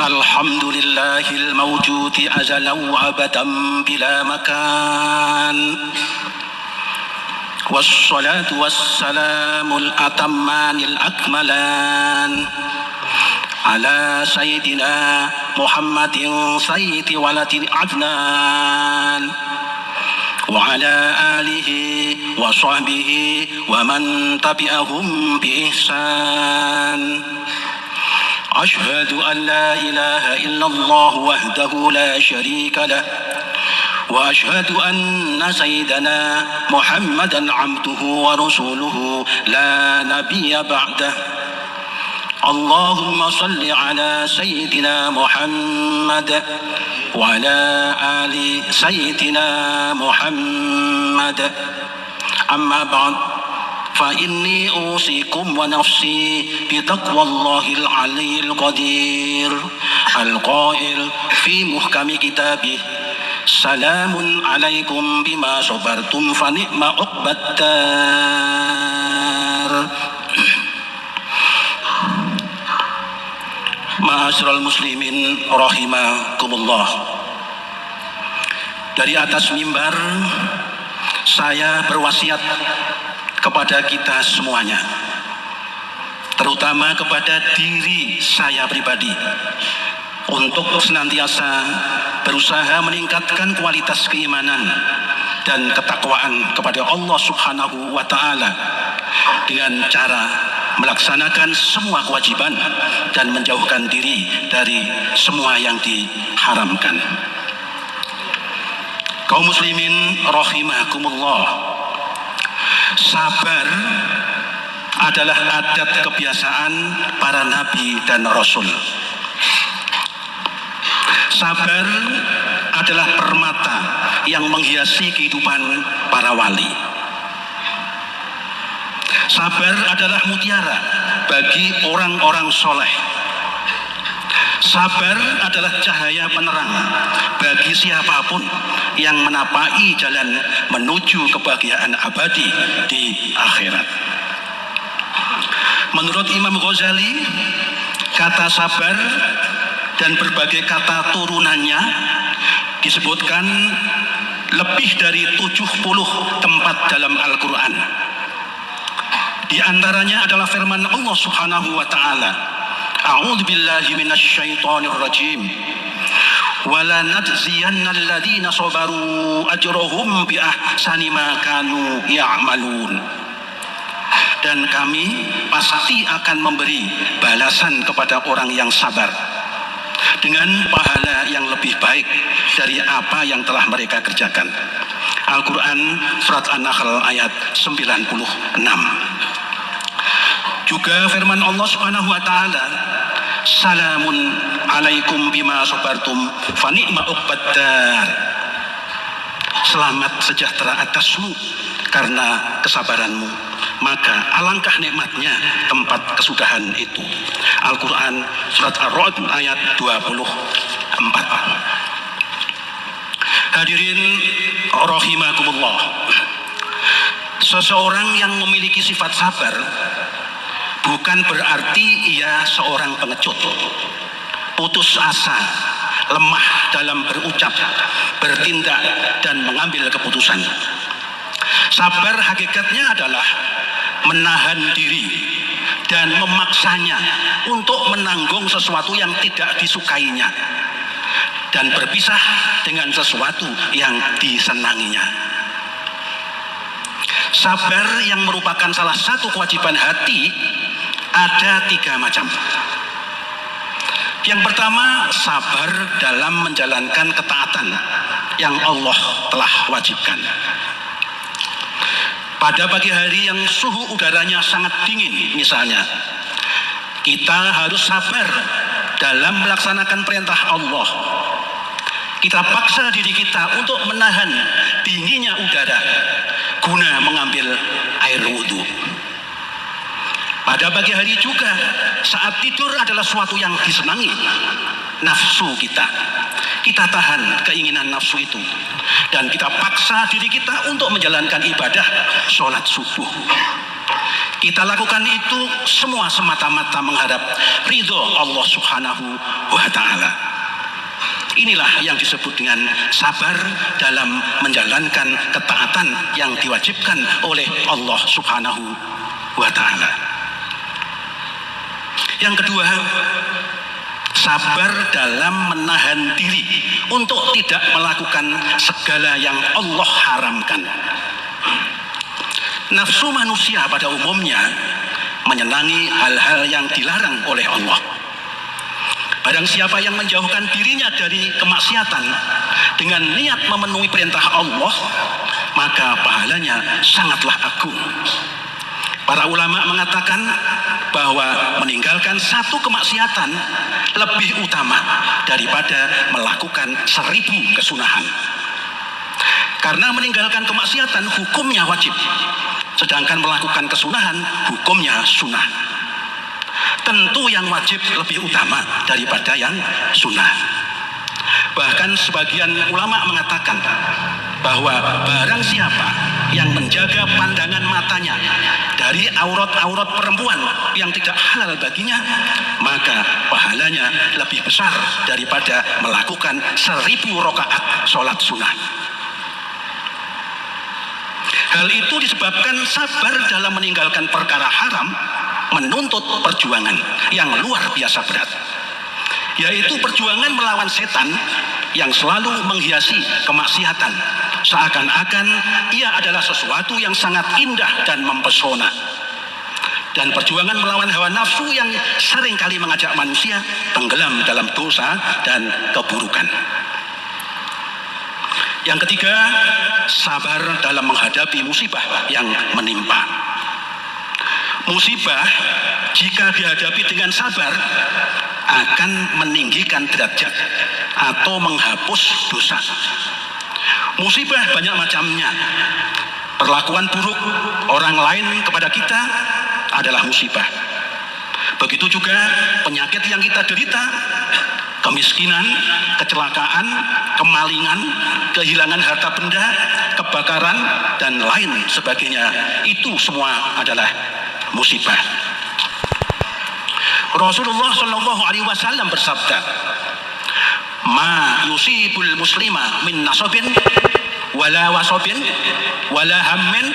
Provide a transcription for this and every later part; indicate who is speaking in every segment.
Speaker 1: الحمد لله الموجود أزلا وأبدا بلا مكان، والصلاة والسلام الأتمان الأكملان على سيدنا محمد سيد ولد عدنان وعلى آله وصحبه ومن تبعهم بإحسان. أشهد أن لا إله إلا الله وحده لا شريك له، وأشهد أن سيدنا محمدا عبده ورسوله لا نبي بعده. اللهم صل على سيدنا محمد وعلى آل سيدنا محمد. أما بعد، فإني أوصيكم ونفسي بتقوى الله العلي القدير القائل في محكم كتابه: سلام عليكم بما صبرتم فنعم عقبى الدار. Ma'asyiral muslimin rahimakumullah. Dari atas mimbar saya berwasiat kepada kita semuanya, terutama kepada diri saya pribadi, untuk senantiasa berusaha meningkatkan kualitas keimanan dan ketakwaan kepada Allah Subhanahu wa Ta'ala dengan cara melaksanakan semua kewajiban dan menjauhkan diri dari semua yang diharamkan. Kaum muslimin rahimakumullah, sabar adalah adat kebiasaan para nabi dan rasul. Sabar adalah permata yang menghiasi kehidupan para wali. Sabar adalah mutiara bagi orang-orang soleh. Sabar adalah cahaya penerang bagi siapapun yang menapai jalan menuju kebahagiaan abadi di akhirat. Menurut Imam Ghazali, kata sabar dan berbagai kata turunannya disebutkan lebih dari 70 tempat dalam Al-Quran. Di antaranya adalah firman Allah Subhanahu wa Ta'ala: A'udzu billahi minasyaitonir rajim. Wala najziyanna alladziina sabaru ajrahum bi ahsani ma kanu ya'malun. Dan kami pasti akan memberi balasan kepada orang yang sabar dengan pahala yang lebih baik dari apa yang telah mereka kerjakan. Al-Quran Surat An-Nahl ayat 96. Juga firman Allah Subhanahu wa Ta'ala: Salamun alaikum bima sabartum fa ni'ma uqbaddar. Selamat sejahtera atasmu karena kesabaranmu, maka alangkah nikmatnya tempat kesudahan itu. Al-Quran Surat Ar-Ra'd ayat 24. Hadirin rahimakumullah, seseorang yang memiliki sifat sabar bukan berarti ia seorang pengecut, putus asa, lemah dalam berucap, bertindak, dan mengambil keputusan. Sabar hakikatnya adalah menahan diri dan memaksanya untuk menanggung sesuatu yang tidak disukainya dan berpisah dengan sesuatu yang disenanginya. Sabar yang merupakan salah satu kewajiban hati ada 3 macam. Yang pertama, sabar dalam menjalankan ketaatan yang Allah telah wajibkan. Pada pagi hari yang suhu udaranya sangat dingin misalnya, kita harus sabar dalam melaksanakan perintah Allah. Kita paksa diri kita untuk menahan dinginnya udara guna mengambil air wudhu. Pada pagi hari juga, saat tidur adalah suatu yang disenangi nafsu kita. Kita tahan keinginan nafsu itu dan kita paksa diri kita untuk menjalankan ibadah sholat subuh. Kita lakukan itu semua semata-mata mengharap ridho Allah Subhanahu wa Ta'ala. Inilah yang disebut dengan sabar dalam menjalankan ketaatan yang diwajibkan oleh Allah Subhanahu wa Ta'ala. Yang kedua, sabar dalam menahan diri untuk tidak melakukan segala yang Allah haramkan. Nafsu manusia pada umumnya menyenangi hal-hal yang dilarang oleh Allah. Barang siapa yang menjauhkan dirinya dari kemaksiatan dengan niat memenuhi perintah Allah, maka pahalanya sangatlah agung. Para ulama mengatakan bahwa meninggalkan satu kemaksiatan lebih utama daripada melakukan 1000 kesunahan. Karena meninggalkan kemaksiatan hukumnya wajib, sedangkan melakukan kesunahan hukumnya sunnah. Tentu yang wajib lebih utama daripada yang sunnah. Bahkan sebagian ulama mengatakan bahwa barang siapa yang menjaga pandangan matanya dari aurat-aurat perempuan yang tidak halal baginya, maka pahalanya lebih besar daripada melakukan 1000 rakaat sholat sunnah. Hal itu disebabkan sabar dalam meninggalkan perkara haram menuntut perjuangan yang luar biasa berat, yaitu perjuangan melawan setan yang selalu menghiasi kemaksiatan, seakan-akan ia adalah sesuatu yang sangat indah dan mempesona. Dan perjuangan melawan hawa nafsu yang seringkali mengajak manusia tenggelam dalam dosa dan keburukan. Yang ketiga, sabar dalam menghadapi musibah yang menimpa. Musibah jika dihadapi dengan sabar akan meninggikan derajat atau menghapus dosa. Musibah banyak macamnya. Perlakuan buruk orang lain kepada kita adalah musibah. Begitu juga penyakit yang kita derita, kemiskinan, kecelakaan, kemalingan, kehilangan harta benda, kebakaran, dan lain sebagainya. Itu semua adalah musibah. Rasulullah SAW bersabda, "Ma yusibul muslima min nasabin, wala wasabin, wala hammin,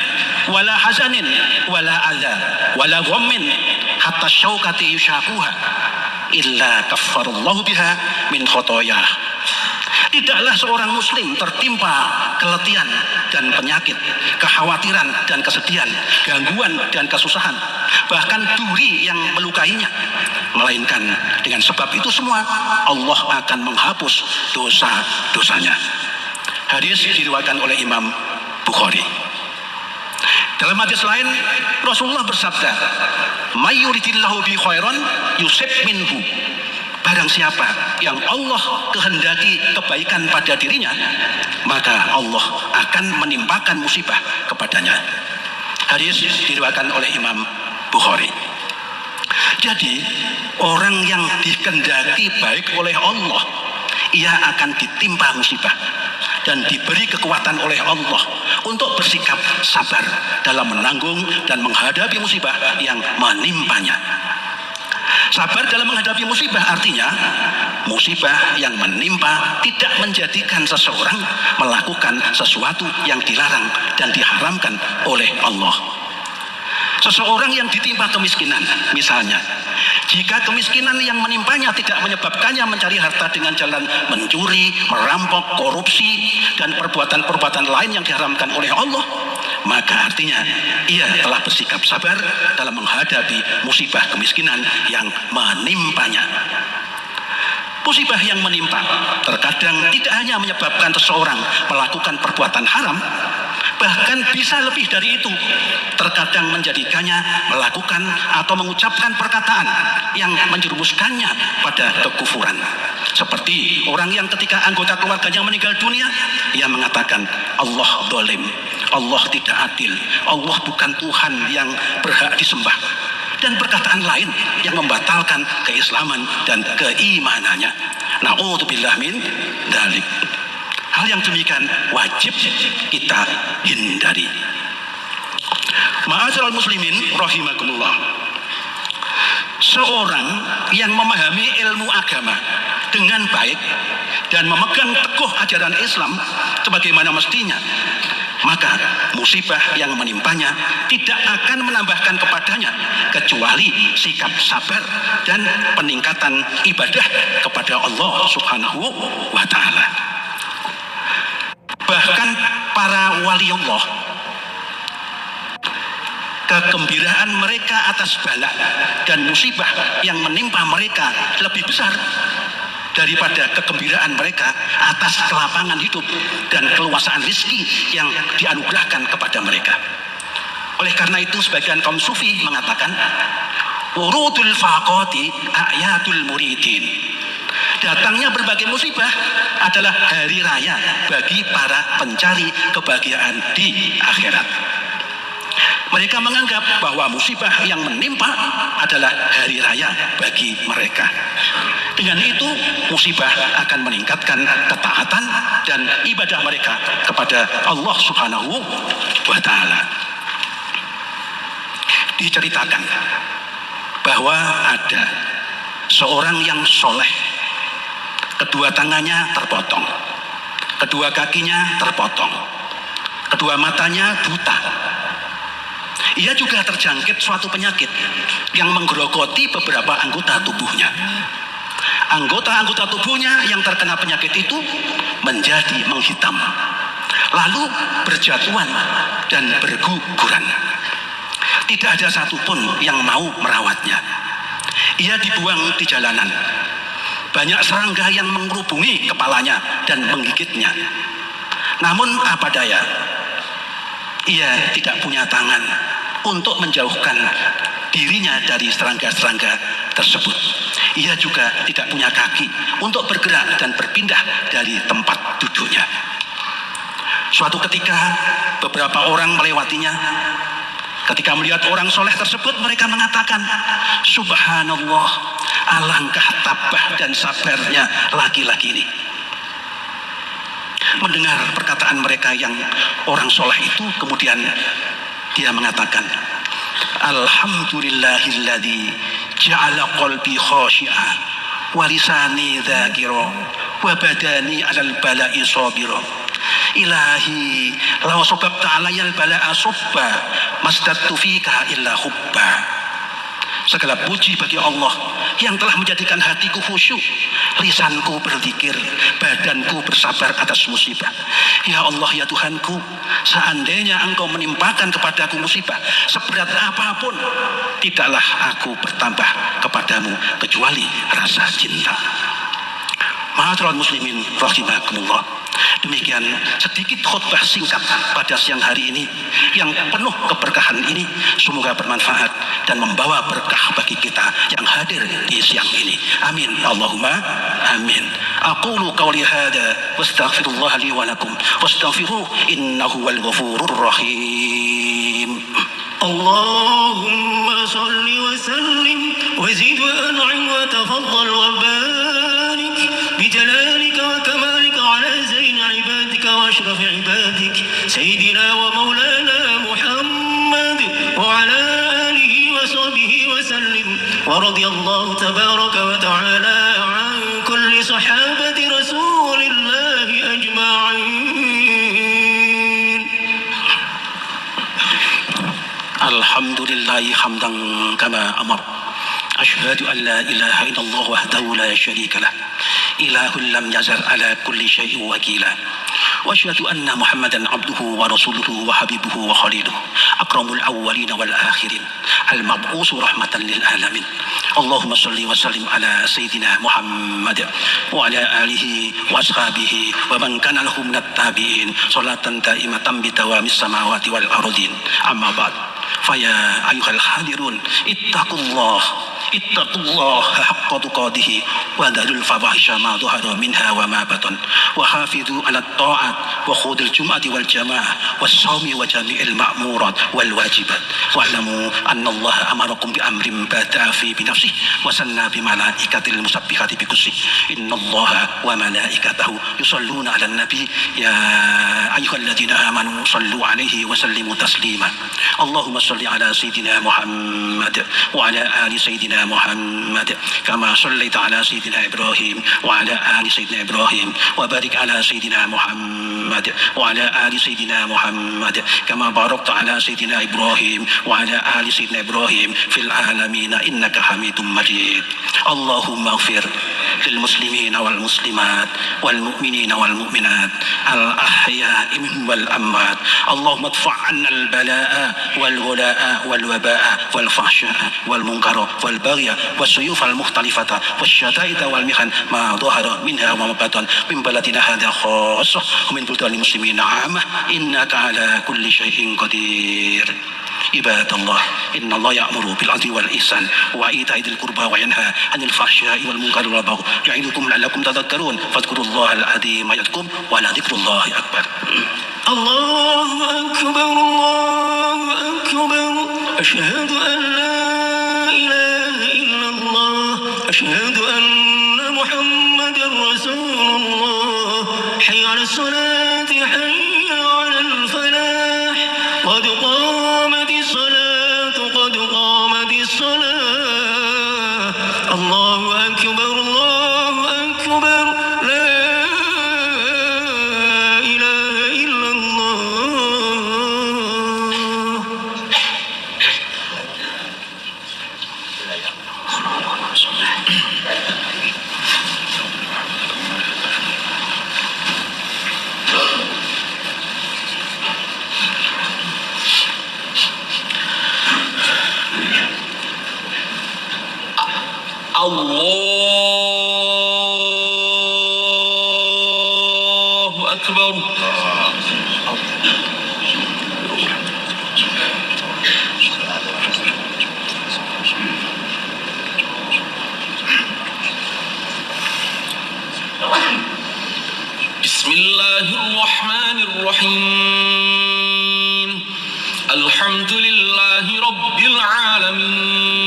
Speaker 1: wala hazanin, wala adha, wala ghammin, hatta syaukati yushakuha, illa kaffarallahu biha min khotoyah." Tidaklah seorang muslim tertimpa keletihan dan penyakit, kekhawatiran dan kesedihan, gangguan dan kesusahan, bahkan duri yang melukainya, melainkan dengan sebab itu semua Allah akan menghapus dosa-dosanya. Hadis diriwayatkan oleh Imam Bukhari. Dalam hadis lain Rasulullah bersabda, "May yuridillahu bi khairan yusib minhu." Barang siapa yang Allah kehendaki kebaikan pada dirinya, maka Allah akan menimpakan musibah kepadanya. Hadis diriwayatkan oleh Imam Bukhari. Jadi orang yang dikehendaki baik oleh Allah, ia akan ditimpa musibah dan diberi kekuatan oleh Allah untuk bersikap sabar dalam menanggung dan menghadapi musibah yang menimpanya. Sabar dalam menghadapi musibah artinya musibah yang menimpa tidak menjadikan seseorang melakukan sesuatu yang dilarang dan diharamkan oleh Allah. Seseorang yang ditimpa kemiskinan, misalnya, jika kemiskinan yang menimpanya tidak menyebabkannya mencari harta dengan jalan mencuri, merampok, korupsi, dan perbuatan-perbuatan lain yang diharamkan oleh Allah, maka artinya ia telah bersikap sabar dalam menghadapi musibah kemiskinan yang menimpanya. Musibah yang menimpa terkadang tidak hanya menyebabkan seseorang melakukan perbuatan haram, bahkan bisa lebih dari itu. Terkadang menjadikannya melakukan atau mengucapkan perkataan yang menjerumuskannya pada kekufuran. Seperti orang yang ketika anggota keluarganya meninggal dunia, ia mengatakan, Allah zalim, Allah tidak adil, Allah bukan Tuhan yang berhak disembah. Dan perkataan lain yang membatalkan keislaman dan keimanannya. Na'udzubillah min dzalik. Hal yang demikian wajib kita hindari. Ma'asyiral muslimin rahimakumullah. Seorang yang memahami ilmu agama dengan baik dan memegang teguh ajaran Islam sebagaimana mestinya, maka musibah yang menimpanya tidak akan menambahkan kepadanya kecuali sikap sabar dan peningkatan ibadah kepada Allah Subhanahu wa ta'ala. Bahkan para wali Allah, kegembiraan mereka atas bala dan musibah yang menimpa mereka lebih besar daripada kegembiraan mereka atas kelapangan hidup dan keluasaan rezeki yang dianugerahkan kepada mereka. Oleh karena itu sebagian kaum sufi mengatakan, urudul faqati ayatul muridin. Datangnya berbagai musibah adalah hari raya bagi para pencari kebahagiaan di akhirat. Mereka menganggap bahwa musibah yang menimpa adalah hari raya bagi mereka. Dengan itu musibah akan meningkatkan ketaatan dan ibadah mereka kepada Allah Subhanahu wa ta'ala. Diceritakan bahwa ada seorang yang soleh, kedua tangannya terpotong, kedua kakinya terpotong, kedua matanya buta. Ia juga terjangkit suatu penyakit yang menggerogoti beberapa anggota tubuhnya. Anggota-anggota tubuhnya yang terkena penyakit itu menjadi menghitam, lalu berjatuhan dan berguguran. Tidak ada satupun yang mau merawatnya. Ia dibuang di jalanan. Banyak serangga yang mengerubungi kepalanya dan menggigitnya. Namun apa daya, ia tidak punya tangan untuk menjauhkan dirinya dari serangga-serangga tersebut. Ia juga tidak punya kaki untuk bergerak dan berpindah dari tempat duduknya. Suatu ketika beberapa orang melewatinya. Ketika melihat orang soleh tersebut, mereka mengatakan, subhanallah, alangkah tabah dan sabarnya laki-laki ini. Mendengar perkataan mereka yang orang soleh itu, kemudian dia mengatakan, alhamdulillahilladzi ja'ala qalbi khashi'a wa lisani dzakira wa badani 'alal bala'i sabira. Ilahi law sababta 'alayal bala'a subba masdattu fika illa hubba. Segala puji bagi Allah yang telah menjadikan hatiku khusyuk, lisanku berzikir, badanku bersabar atas musibah. Ya Allah, ya Tuhanku, seandainya Engkau menimpakan kepadaku musibah seberat apapun, tidaklah aku bertambah kepadamu kecuali rasa cinta. Ma'asyiral muslimin rahimakumullah. Demikian sedikit khutbah singkat pada siang hari ini yang penuh keberkahan ini, semoga bermanfaat dan membawa berkah bagi kita yang hadir di siang ini. Amin Allahumma amin. Aqulu qawli hadza wastaghfirullah li wa lakum wastaghfiruhu innahu wal ghafurur rahim.
Speaker 2: Allahumma salli wa sallim wa zid wa an'im wa tafaddal wa barik bi jalalika wa kamalika ala zain ibadika wa ashraf ibadik sayyidina wa maulana Muhammad wa ala alihi wa sahbihi wa sallim wa radiyallahu tabaraka wa ta'ala an kulli sahabati rasulillah ajma'in.
Speaker 1: Alhamdulillahi hamdan kama amar. Asyhadu an la ilaha illallah wahdahu la syarika lah. Ilahun lam yazal ala kulli syai'in wakila. Wa asyhadu anna Muhammadan abduhu wa rasuluhu wa habibuhu wa khaliluhu. Akramul awwalin wal akhirin. Al-mab'us rahmatan lil alamin. Allahumma salli wa sallim ala sayyidina Muhammad wa ala alihi wa ashabihi wa man kana lahum minat tabi'in salatan daimatan bidawamis samawati wal ardin. Amma ba'd. Faya ayuhal hadirun ittaqullah اتقوا الله حق تقاته وذروا الفواحش ما ظهر منها وما بطن وحافظوا على الطاعات وخوض الجمعة والجماعة والصوم وجميع المأمورات والواجبات واعلموا أن الله أمركم بأمر بدأ فيه بنفسه وسنى بملائكة المسبحات بقدسه إن الله وملائكته يصلون على النبي يا أيها الذين آمنوا صلوا عليه وسلموا تسليما اللهم صل على سيدنا محمد وعلى آل سيدنا محمد كما صليت على سيدنا إبراهيم وعلى آل سيدنا إبراهيم وبارك على سيدنا محمد وعلى آل سيدنا محمد كما باركت على سيدنا إبراهيم وعلى آل سيدنا إبراهيم في العالمين إنك حميد مجيد اللهم اغفر للمسلمين والمسلمات والمؤمنين والمؤمنات الأحياء منهم والأموات اللهم ادفع عنا البلاء والغلاء والوباء والفحشاء والمنكر والبغي والسيوف المختلفة والشدائد والمحن ما ظهر منها وما بطن من بلدنا هذا خاصة ومن بلدان المسلمين عامة إنك على كل شيء قدير عباد الله إن الله يأمر بالعدل والإحسان وإيتاء ذي القربى وينهى عن الفحشاء والمنكر والبغي يعظكم لعلكم تذكرون فاذكروا الله العظيم يذكركم ولذكر الله أكبر
Speaker 2: الله أكبر الله أكبر أشهد أن لا إله إلا الله أشهد أن محمدا رسول الله حي على الصلاة حي على الفلاح قد قامت الصلاة قد قامت الصلاة الله أكبر الله أكبر لا إله إلا الله
Speaker 3: الله أكبر بسم الله الرحمن الرحيم الحمد لله رب العالمين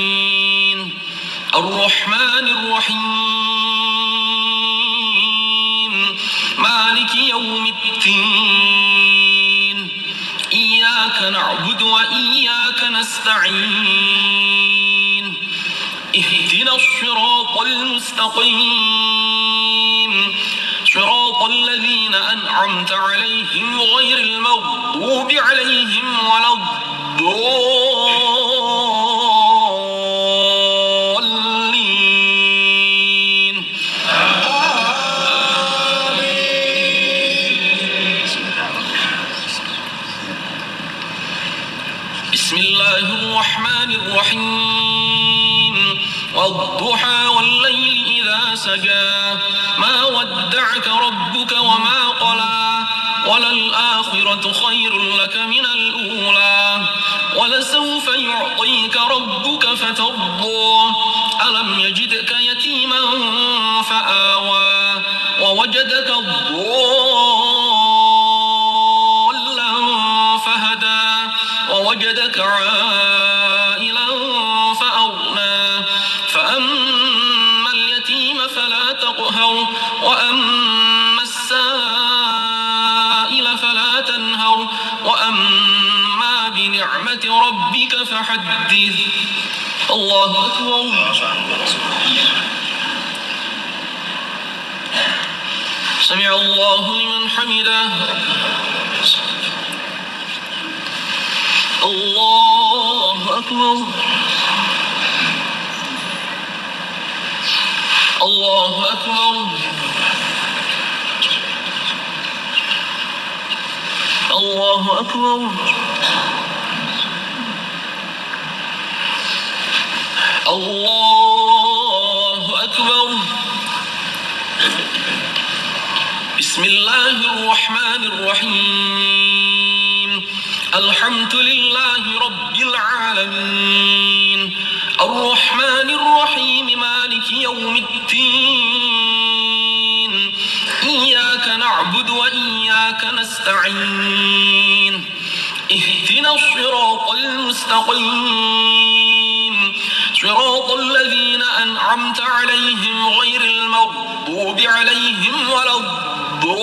Speaker 3: الرحمن الرحيم مالك يوم الدين إياك نعبد وإياك نستعين اهدنا الصراط المستقيم صراط الذين أنعمت عليهم غير المغضوب عليهم ولا الضالين بسم الله الرحمن الرحيم والضحى والليل إذا سجى ما ودعك ربك وما قلى وللآخرة خير لك من الأولى ولسوف يعطيك ربك فترضى ألم يجدك يتيما فآوى ووجدك ضالا فهدى ووجدك عائلا فأغنى فأما اليتيم فلا تقهر وأما السائل فلا تنهر وأما بنعمة ربك فحدث الله أكبر سمع الله لمن حمده الله أكبر الله أكبر الله أكبر الله أكبر بسم الله الرحمن الرحيم الحمد لله رب العالمين الرحمن الرحيم مالك يوم الدين إياك نعبد وإياك نستعين اهدنا الصراط المستقيم صراط الذين أنعمت عليهم غير المغضوب عليهم ولا الضالين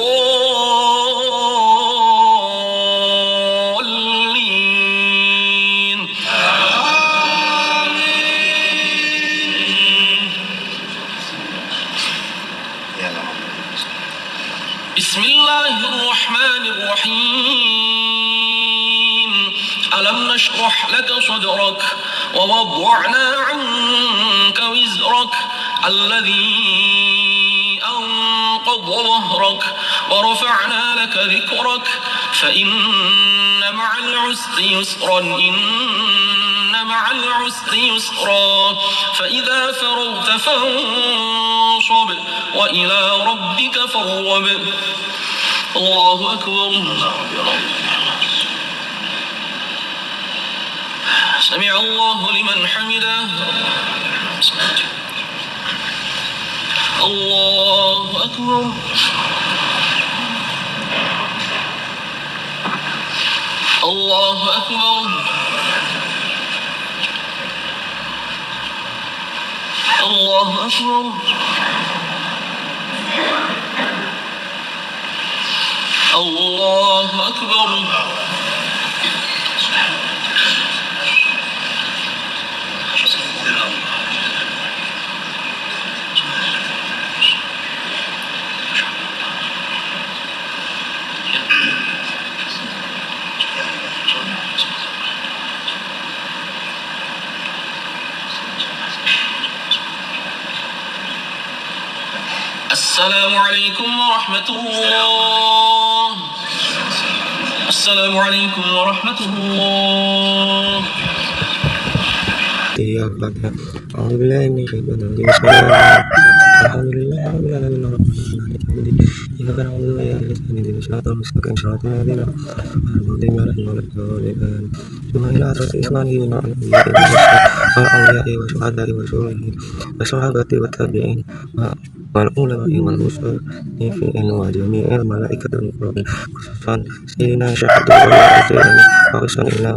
Speaker 3: بسم الله الرحمن الرحيم ألم نشرح لك صدرك ووضعنا عنك وزرك الذي أنقض ظهرك ورفعنا لك ذكرك فإن مع العسر يسرا إن مع العسر يسرا فإذا فرغت فانصب وإلى ربك فارغب الله أكبر سمع الله لمن حمده الله أكبر الله أكبر الله أكبر الله أكبر السلام عليكم ورحمة الله السلام عليكم ورحمة الله
Speaker 4: أعوذ بالله من الشيطان الرجيم بسم الله الحمد لله رب العالمين الرحمن الرحيم إياك نعبد وإياك نستعين اهدنا الصراط المستقيم صراط الذين أنعمت عليهم غير المغضوب عليهم ثم إلى صراط إخوانهم والأولياء والشهداء والصالحين والصحابة والتابعين والعلماء والمصلين وجميع الملائكة المقربين خصوصا سيدنا شهد والعزيز وحسن الله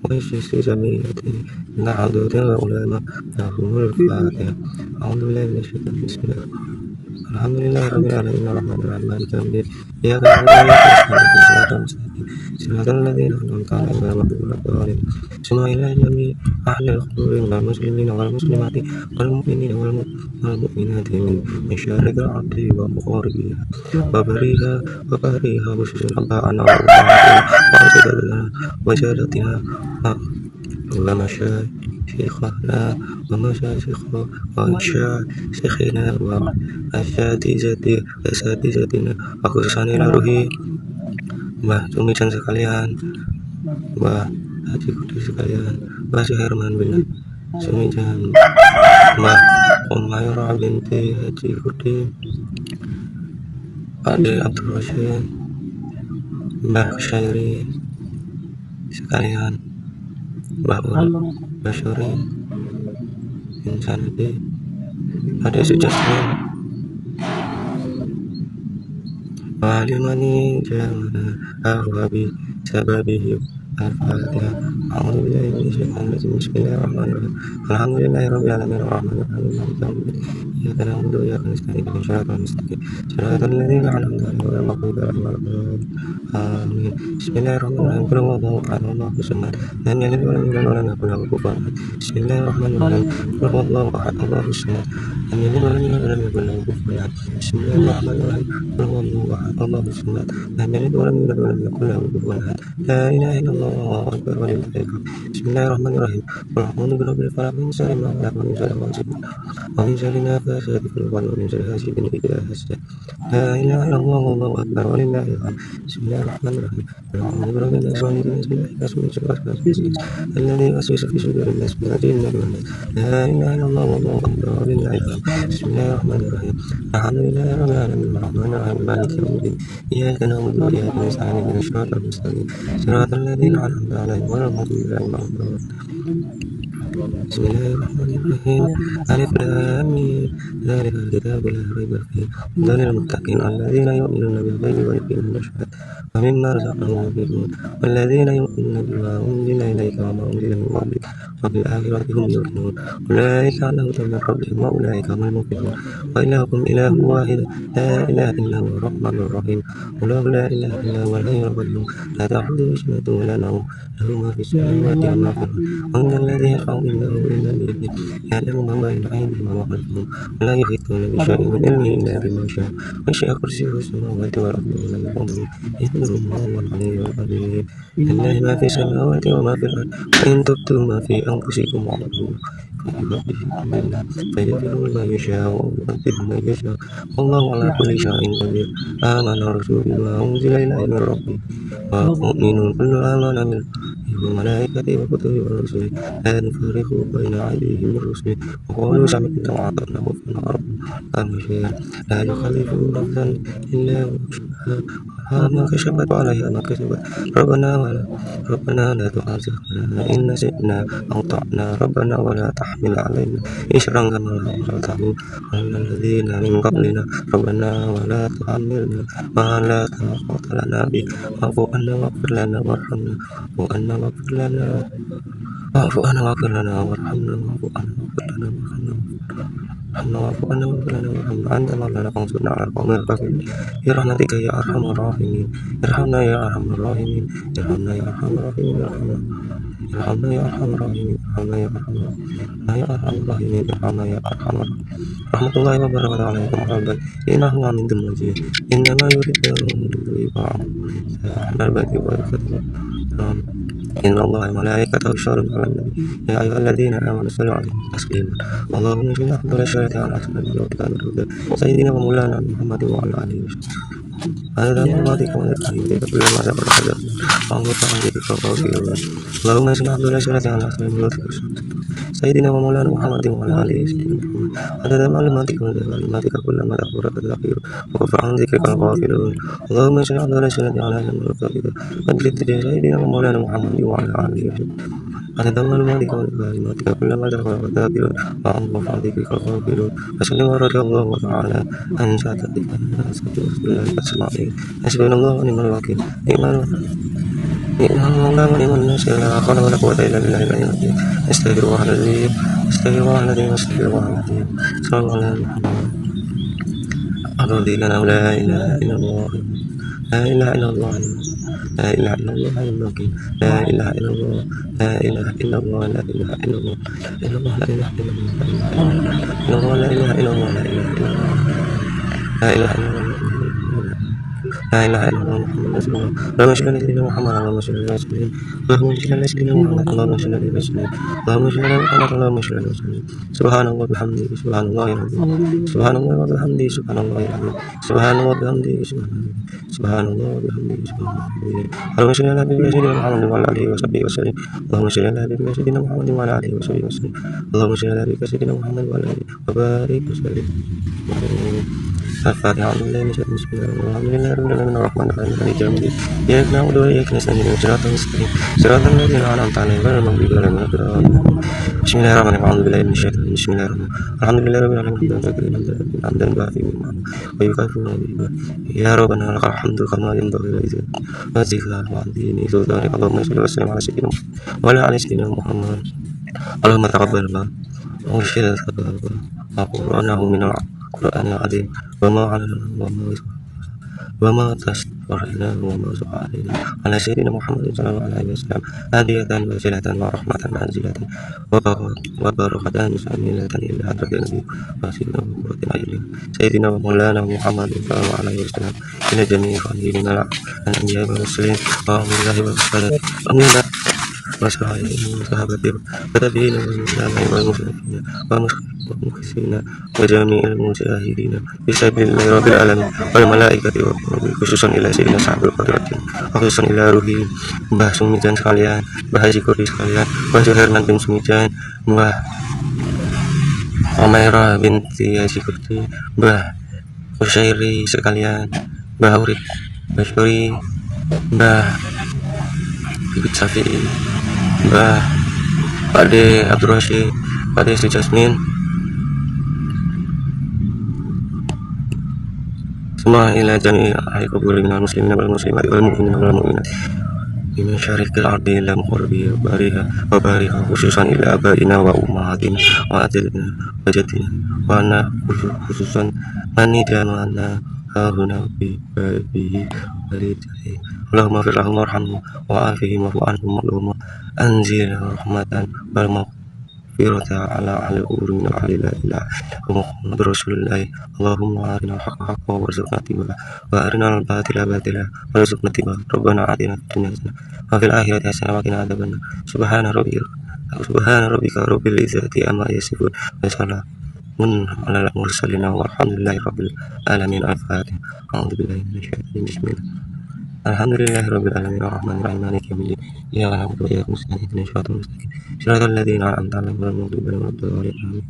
Speaker 4: ويسيس جميعته من عدود العلماء لهم الفاتحة أعوذ بالله من الشيطان بسم الله الحمد لله رب العالمين الرحمن الرحيم مالك يوم الدين إياك نعبد وإياك نستعين صراط الذين أنعمت عليهم غير المغضوب عليهم ثم إلى جميع أهل القبور من المسلمين والمسلمات والمؤمنين والمؤمنات من مشارق الأرض ومغاربها وبريها وبحرها وشجر أنباءنا وأجدادنا وجدتنا ومشايخنا ومشايخنا ومشايخنا وأساتذتنا وخصوصا إلى روحي Mbah Tumijan sekalian, Mbah Haji Kudus sekalian, Mbah Suherman bin Sumijan, Mbah Umairah binti Haji Kudus, Ade Abdul Rashid, Mbah Syairi sekalian, Mbah Basyuri bin Sanadi, Ade Sujastri Walimani jamana ahwabi sababihi al-fatihah. A'udzu billahi minasyaitonir rajim. Bismillahirrahmanirrahim. Alhamdulillahi rabbil alamin arrahmanir rahim maliki yaumiddin. Iyyaka na'budu wa iyyaka nasta'in ihdinas siratal mustaqim siratal ladzina an'amta 'alaihim ghairil maghdubi 'alaihim waladdallin. Amin. Bismillahirrahmanirrahim. Qul huwallahu ahad, Allahus samad, lam yalid wa lam yulad wa lam yakul lahu kufuwan ahad. Bismillahirrahmanirrahim. Qul huwallahu ahad, Allahus samad, lam yalid wa lam yulad wa lam yakul lahu kufuwan ahad. Bismillahirrahmanirrahim. Qul huwallahu ahad, Allahus samad, lam yalid wa lam yulad wa lam yakul lahu kufuwan ahad. La ilaha illallah wallahu akbar walillahil hamd. Bismillahirrahmanirrahim. Qul a'udzu birabbil falaq min syarri ma khalaq wa min syarri ghasiqin wa min syarri nafasati fil 'uqad wa min syarri hasidin idza hasad. La ilaha illallah wallahu akbar walillahil hamd. Bismillahirrahmanirrahim. Qul a'udzu birabbil nas malikin nas min sharri alladhi yuwaswisu fi sudurin nas min al-jinnati wan nas. La ilaha illallah wallahu akbar walillahil hamd. Bismillahirrahmanirrahim. Alhamdulillahi rabbil alamin arrahmanir rahim maliki yaumiddin. Iyyaka na'budu wa iyyaka nasta'in ihdinas siratal mustaqim siratal ladzina an'amta 'alaihim ghairil maghdubi 'alaihim waladdallin. Bismillahirrahmanirrahim. Alif lam mim. Dzalika kitabul la raiba fihi hudan lil muttaqin alladzina yu'minuna bil ghaibi wa yuqimuna ash-sholata wa mimma razaqnahum yunfiqun walladzina yu'minuna bima unzila ilayka wa ma unzila min qablik wa bil akhirati hum yuqinun ulaika ala hudan min rabbihim wa ulaika humul muflihun wa ilahukum ilahun wahid la ilaha illa huwa ar-rahmanur rahim Allahu la ilaha illa huwa al-hayyul qayyum la ta'khudhuhu sinatun wa la nawm lahu ma fis samawati wa ma fil ardi man dhal ladzi yashfa'u indahu illa bi'idhnihi ya'lamu ma bayna aydihim wa ma khalfahum wa la yuhituna bi shay'in min ilmihi illa bima sha'a وسع كرسيه السماوات والأرض ولا يؤوده حفظهما وهو العلي العظيم لله ما في السماوات وما في الأرض وإن تبدوا ما في أنفسكم وتخفوه فيغفر ما يشاء ويعذب من يشاء والله على كل شيء قدير آمن الرسول بما أنزل إليه من ربه والمؤمنون كل آمن بالله وملائكته وكتبه ورسله لا نفرق بين أحد من رسله وقالوا سمعنا وأطعنا غفرنا ربنا المشير لا يخلف نفسا إلا وسعها ما كسبت عليها ما كسبت ربنا لا تؤاخذنا إن نسينا أو أخطأنا ربنا ولا تحمل علينا إصرا كما حملته على الذين من قبلنا ربنا ولا تحملنا ما لا طاقة لنا به واعف عنا واغفر لنا وارحمنا واعف عنا واغفر لنا وارحمنا أنت مولانا فانصرنا على القوم الكافرين برحمتك يا أرحم الراحمين ارحمنا يا أرحم الراحمين ارحمنا يا أرحم الراحمين ارحمنا يا أرحم الراحمين ارحمنا يا أرحم رحمة الله وبركاته عليكم ورحمة إنه من المجيد إنما يريد الله أهل البيت وبركاته إن الله وملائكته يصلون على النبي يا أيها الذين آمنوا صلوا عليه تسليما اللهم صل على الشهداء على سيدنا سيدنا ومولانا محمد وعلى آله وصحبه هذا مرضاتك ونتحييك كل ما سبق حدث وانظر تعاليك وقوفي الله اللهم صل على الشهداء على سيدنا ومولانا محمد وعلى آله وصحبه عدد معلوماتك وكلماتك كل ما تغفر الأخير وكفر عن ذكرك الغافلون اللهم صل على الشهداء على مجلس سيدنا ومولانا محمد وعلى آله وصحبه عدد معلوماتك وكلماتك كل ما تغفر الأخير وأنظر عن ذكرك الغافلون وسلم رضي الله تعالى عن سعادتك حسبنا الله ونعم الوكيل نعم الله ونعم النصير لا حول ولا قوة إلا بالله العلي العظيم استغفر الله العظيم استغفر الله العظيم استغفر الله العظيم صلى الله على محمد أرضي لنا لا إله إلا الله لا إله إلا الله لا إله إلا الله المكين لا إله إلا الله لا إله إلا الله لا إله إلا الله إلا الله لا إله إلا الله لا إله إلا الله لا إله إلا الله لا إله إلا الله لا إله إلا الله محمد رسول الله اللهم صل على سيدنا محمد اللهم صل على سيدنا اللهم صل على سيدنا محمد اللهم صل على سيدنا اللهم صل على محمد اللهم صل على سيدنا سبحان الله وبحمده سبحان الله العظيم سبحان الله وبحمده سبحان الله العظيم سبحان الله وبحمده سبحان الله وبحمده سبحان الله اللهم صل على سيدنا محمد وعلى آله وصحبه وسلم اللهم صل على سيدنا محمد وعلى آله وصحبه وسلم اللهم صل على سيدنا محمد وعلى آله وبارك وسلم الفاتحة أعوذ بالله من الشيطان بسم الله الحمد لله رب العالمين الرحمن الرحيم مالك يوم الدين إياك نعبد وإياك نستعين صراط المستقيم صراط الذين أنعمت عليهم غير المغضوب عليهم ولا الضالين بسم الله الرحمن الرحيم أعوذ بالله من الشيطان بسم الله الرحمن الحمد لله رب العالمين حمدا وافي ويكافئ مزيدا يا ربنا لك الحمد كما ينبغي لعزتك وجهك وعظيم سلطانك اللهم صل وسلم على سيدنا محمد وعلى آل سيدنا محمد اللهم تقبل ما وارشد ثوابه وقرآنه من القرآن العظيم وما تسترنا وما سعالنا على سيدنا محمد صلى الله عليه وسلم هدية وسيلة ورحمة منزلة وبركة سامية إلى حضرة النبي وسيدنا وقرة العين سيدنا ومولانا محمد صلى الله عليه وسلم إلى جميع خليلنا الأنبياء والمرسلين وأمر الله والصلاة وصحابته وتابعين والمسلمين والمسلمين والمخلصين وجميع المجاهدين في سبيل الله رب العالمين والملائكة خصوصا إلى سيدنا صاحب القدرة وخصوصا إلى روحي Mbah Sumijan sekalian, Mbah Haji Kori sekalian, Mbah Johernan bin Sumijan, Mbah Omaira binti Haji Kori, Mbah Usairi sekalian, Mbah Urip Bashori, Mbah Bibit Syafi'i, Mbah Pak De Abdul Rashid, Pak De Sri Jasmine, semua ila jami'i ahli kubur minal muslimin wal muslimat wal mu'minin wal mu'minat min syarikil ardi ila muqarribi bariha wa bariha khususan ila abaina wa ummahatina wa ajdadina wa jaddina wa ana khususan mani dan wa ana hahuna bi babihi walidayhi Allahumma fir lahum warhamhum wa afihim wa anhum wa anzil rahmatan wal maghfirata ala ahli kubur min ahli la ilaha illa Muhammad Rasulullah Allahumma arina al-haqqa haqqa warzuqna tibaa wa arina al-batila batila warzuqna tibaa Rabbana atina fid dunya hasanah wa fil akhirati hasanah wa qina adzabannar Subhana rabbika rabbil izzati amma yasifun wa salamun alal mursalin walhamdulillahi rabbil alamin al-fatihah a'udzu billahi minasy syaithanir rajim bismillah alhamdulillahi rabbil alamin arrahmanir rahim maliki yaumiddin iyyaka na'budu wa iyyaka nasta'in ihdinas siratal mustaqim siratal ladzina an'amta 'alaihim ghairil maghdubi 'alaihim waladdallin